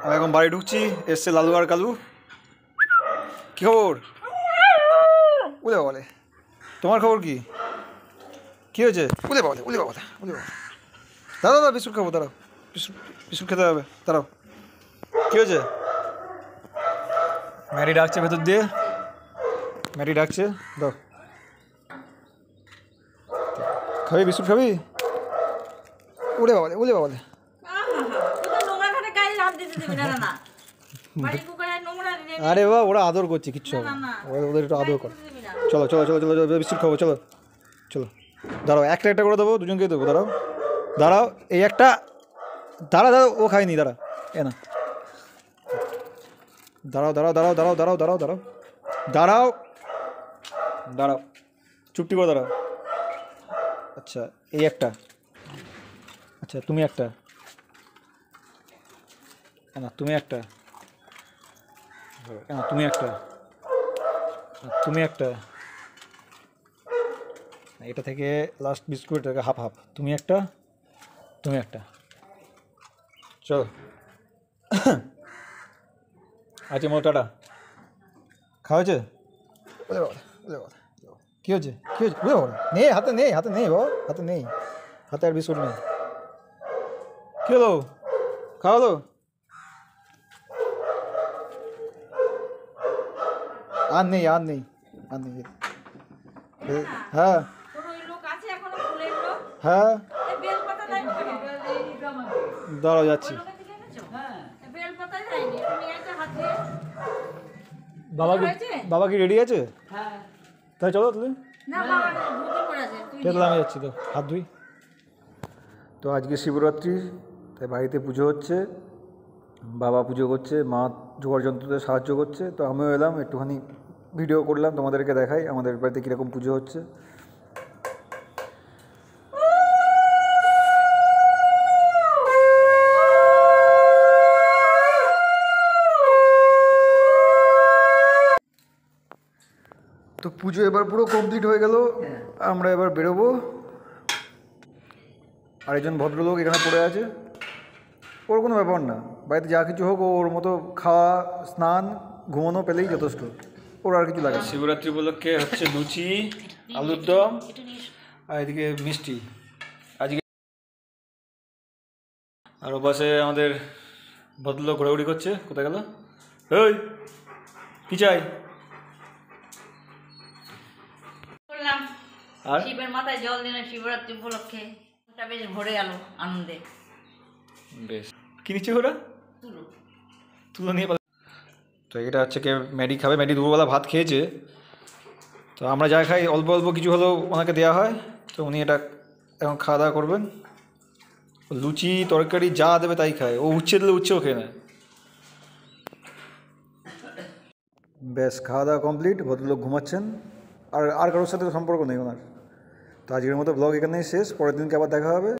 আমি এখন বাড়ি ঢুকছি। এসছে লালু আর কালু। কী খবর? উলে বলে তোমার খবর কি? কী হয়েছে? উলে বলে উলে বাবা উলে বাবা। দাঁড়াও দাঁড়া, বিস্কুট খাবো, দাঁড়াও। বিস্কুট খেতে হবে, দাঁড়াও। কী হয়েছে? ম্যারি ডাকছে ভেতর দিয়ে, ম্যারি ডাকছে। দাও, খাবি বিস্কুট খাবি? উলে বাবা উলে বাবা। আরে বাবা, ওরা আদর করছে, কিচ্ছু হবে না, ওদের একটু আদর কর। চলো চলো চলো চলো চলো, বিস্কুট খাবো, চলো চলো। দাঁড়াও, একটা একটা করে দেবো, দুজনকে দেবো। দাঁড়াও দাঁড়াও, এই একটা, দাঁড়া দাঁড়াও, ও খায়নি, দাঁড়া, এ না, দাঁড়াও দাঁড়াও দাঁড়াও দাঁড়াও দাঁড়াও দাঁড়াও দাঁড়াও দাঁড়াও দাঁড়াও, চুপটি করে দাঁড়াও। আচ্ছা, এই একটা, আচ্ছা তুমি একটা, না তুমি একটা, না তুমি একটা, তুমি একটা, এটা থেকে লাস্ট বিস্কুট হাফ হাফ, তুমি একটা, তুমি একটা। চলো আচ্ছা মো, টাটা। খাওয়া হয়েছে? কী হয়েছে? কী হয়েছে? নেই, হাতে নেই, হাতে নেই বাবা, হাতে নেই, হাতে আর বিস্কুট নেই। কী হলো? খাওয়া হলো? আর নেই, আর নেই, আর নেই। হ্যাঁ হ্যাঁ, দাঁড়াও যাচ্ছি। বাবা কি রেডি আছে? তাই চলো তুমি, তাহলে আমি যাচ্ছি, তো হাত ধুই। তো আজকে শিবরাত্রি, তাই বাড়িতে পুজো হচ্ছে, বাবা পুজো করছে, মা জোগাড় যন্ত্রতে সাহায্য করছে। তো আমিও এলাম, একটুখানি ভিডিও করলাম, তোমাদেরকে দেখাই আমাদের বাড়িতে কীরকম পুজো হচ্ছে। তো পুজো এবার পুরো কমপ্লিট হয়ে গেল, আমরা এবার বেরোবো। আরেকজন ভদ্রলোক এখানে পড়ে আছে, ওর কোনো ব্যাপার না, বাড়িতে যা কিছু হোক, ওর মতো খাওয়া, স্নান, ঘুমানো পেলেই যথেষ্ট, ওর আর কিছু লাগে। শিবরাত্রি উপলক্ষে হচ্ছে লুচি, আলুর দম, আর এদিকে মিষ্টি আজকে। আর ওপাশে আমাদের ভদ্রলোক ঘোরাঘুরি করছে। কোথায় গেল? ওই কি চাই? আর শিবের মাথায় জল দিলাম শিবরাত্রি উপলক্ষে, বেশ ভরে গেল আনন্দে। বেশ, কি নিচ্ছে ওরা? তুলো, তুলো নিয়ে। তো এটা হচ্ছে কে ম্যাডি খাবে, ম্যাডি দুপুরবেলা ভাত খেয়েছে। তো আমরা যা খাই অল্প অল্প কিছু হলেও ওনাকে দেওয়া হয়, তো উনি এটা এখন খাওয়া দাওয়া করবেন। লুচি তরকারি যা দেবে তাই খায়, ও উচ্ছে দিলে উচ্ছেও খেয়ে নেয়। ব্যাস, খাওয়া দাওয়া কমপ্লিট, ভদ্রলোক ঘুমাচ্ছেন। আর কারোর সাথে সম্পর্ক নেই ওনার। তো আজকের মতো ব্লগ এখানেই শেষ, পরের দিনকে আবার দেখা হবে।